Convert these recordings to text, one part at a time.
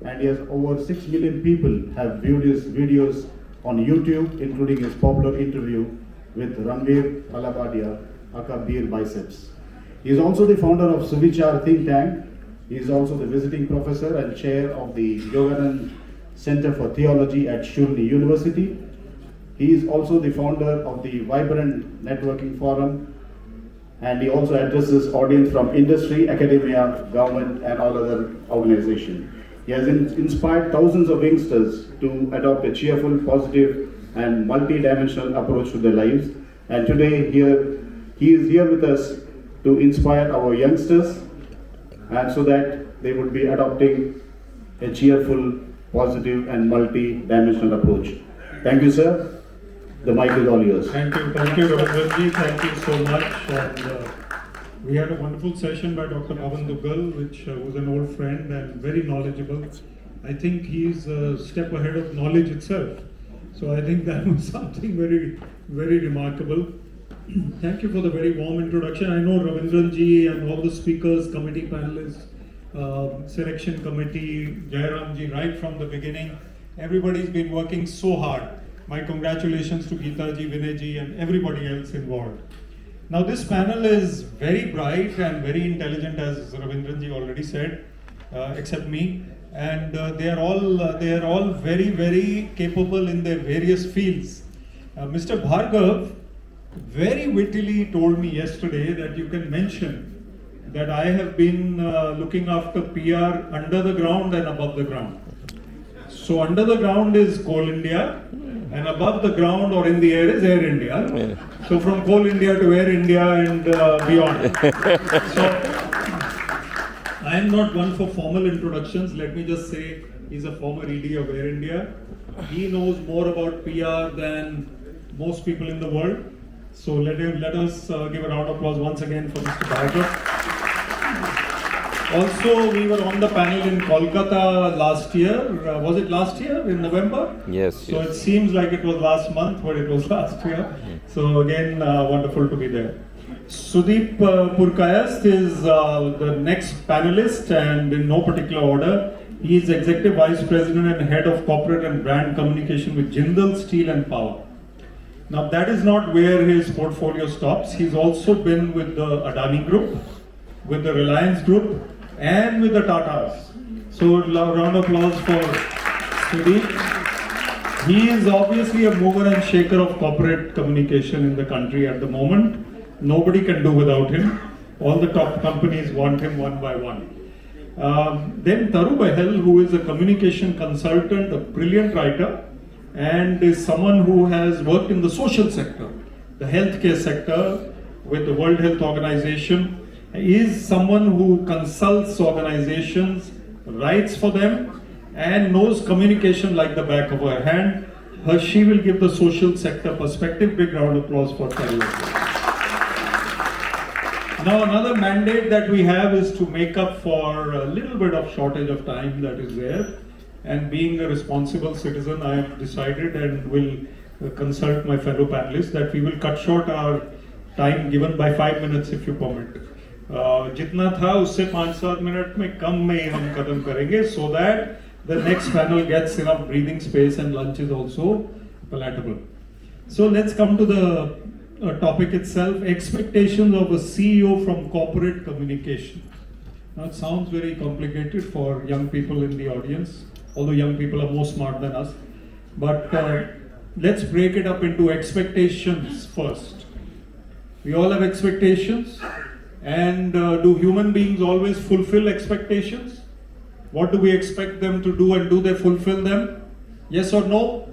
and he has over 6 million people have viewed his videos on YouTube, including his popular interview with Ranveer Alabadia, aka Beer Biceps. He is also the founder of Suvichar think tank. He is also the visiting professor and chair of the Yoganand Center for Theology at Shulni University. He is also the founder of the Vibrant Networking Forum, and he also addresses audience from industry, academia, government, and all other organizations. He has inspired thousands of youngsters to adopt a cheerful, positive, and multi-dimensional approach to their lives. And today, he is here with us to inspire our youngsters, and so that they would be adopting a cheerful, positive, and multi-dimensional approach. Thank you, sir. The mic is all yours. Thank you, Ravindranji. Thank you so much. And, we had a wonderful session by Dr. Pavan Duggal, which was an old friend and very knowledgeable. I think he's a step ahead of knowledge itself. So I think that was something very, very remarkable. Thank you for the very warm introduction. I know Ravindranji and all the speakers, committee panelists, selection committee, Jairamji, right from the beginning. Everybody's been working so hard. My congratulations to Geetaji, Vinayji, and everybody else involved. Now this panel is very bright and very intelligent, as Ravindranji already said, except me. And they are all very, very capable in their various fields. Mr. Bhargav very wittily told me yesterday that you can mention that I have been looking after PR under the ground and above the ground. So under the ground is Coal India, and above the ground or in the air is Air India. Yeah. So from Coal India to Air India and beyond. So I am not one for formal introductions. Let me just say he's a former ED of Air India. He knows more about PR than most people in the world. So let us give a round of applause once again for Mr. Bhargav. Also, we were on the panel in Kolkata last year. Was it last year in November? Yes. So it seems like it was last month, but it was last year. So again, wonderful to be there. Sudeep Purkayast is the next panelist, and in no particular order. He is Executive Vice President and Head of Corporate and Brand Communication with Jindal Steel and Power. Now that is not where his portfolio stops. He's also been with the Adani Group, with the Reliance Group, and with the Tatas. So round of applause for Sudeep. He is obviously a mover and shaker of corporate communication in the country at the moment. Nobody can do without him. All the top companies want him one by one. Then Taru Bahel, who is a communication consultant, a brilliant writer, and is someone who has worked in the social sector, the healthcare sector with the World Health Organization. He is someone who consults organizations, writes for them, and knows communication like the back of her hand. She will give the social sector perspective. Big round of applause for Taru. Now another mandate that we have is to make up for a little bit of shortage of time that is there. And being a responsible citizen, I have decided and will consult my fellow panelists that we will cut short our time given by 5 minutes if you permit. जितना था उससे 5-7 minute में कम में ही हम खत्म करेंगे, so that the next panel gets enough breathing space and lunch is also palatable. So let's come to the topic itself: expectations of a CEO from corporate communication. Now it sounds very complicated for young people in the audience, although young people are more smart than us. But let's break it up into expectations first. We all have expectations. And do human beings always fulfill expectations? What do we expect them to do, and do they fulfill them? Yes or no?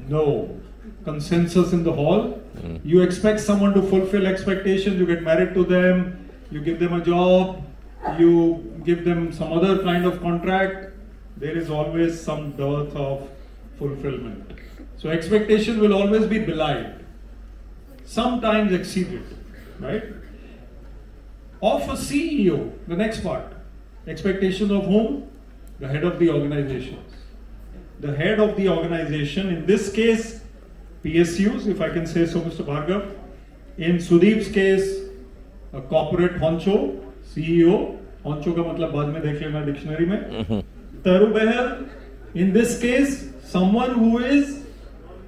No. Consensus in the hall. You expect someone to fulfill expectations, you get married to them, you give them a job, you give them some other kind of contract, there is always some dearth of fulfillment. So expectation will always be belied, sometimes exceeded, right? Of a CEO, the next part. Expectations of whom? The head of the organization. The head of the organization, in this case, PSUs, if I can say so, Mr. Bhargav. In Sudeep's case, a corporate honcho, CEO. Honcho का मतलब बाद में देख लेना dictionary में. Tarubehel, in this case, someone who is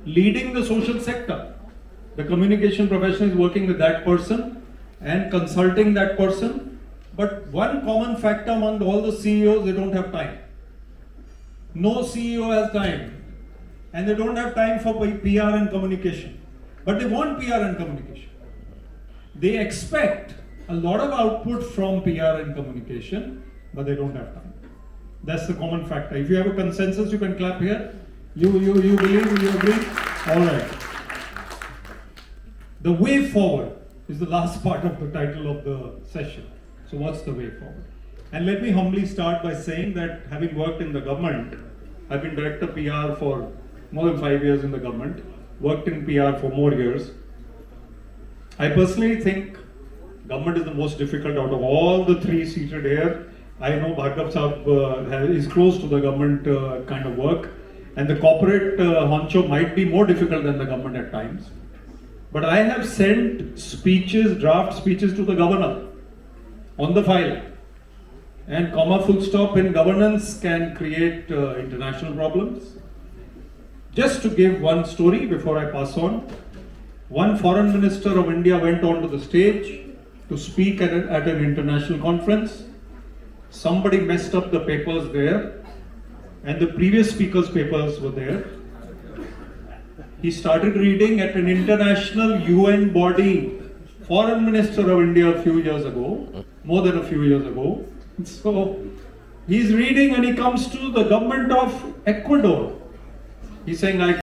leading the social sector. The communication professional is working with that person and consulting that person. But one common factor among all the CEOs, they don't have time. No CEO has time. And they don't have time for PR and communication. But they want PR and communication. They expect a lot of output from PR and communication, but they don't have time. That's the common factor. If you have a consensus, you can clap here. You believe, you agree? All right. The way forward is the last part of the title of the session. So what's the way forward? And let me humbly start by saying that having worked in the government, I've been director PR for more than 5 years in the government, worked in PR for more years. I personally think government is the most difficult out of all the three seated here. I know Bhargav Saab is close to the government kind of work, and the corporate honcho might be more difficult than the government at times. But I have sent speeches, draft speeches to the governor on the file. And comma full stop in governance can create international problems. Just to give one story before I pass on, one foreign minister of India went onto the stage to speak at an international conference. Somebody messed up the papers there, and the previous speaker's papers were there. He started reading at an international UN body, foreign minister of India a few years ago, more than a few years ago. So he's reading and he comes to the government of Ecuador. He's saying, I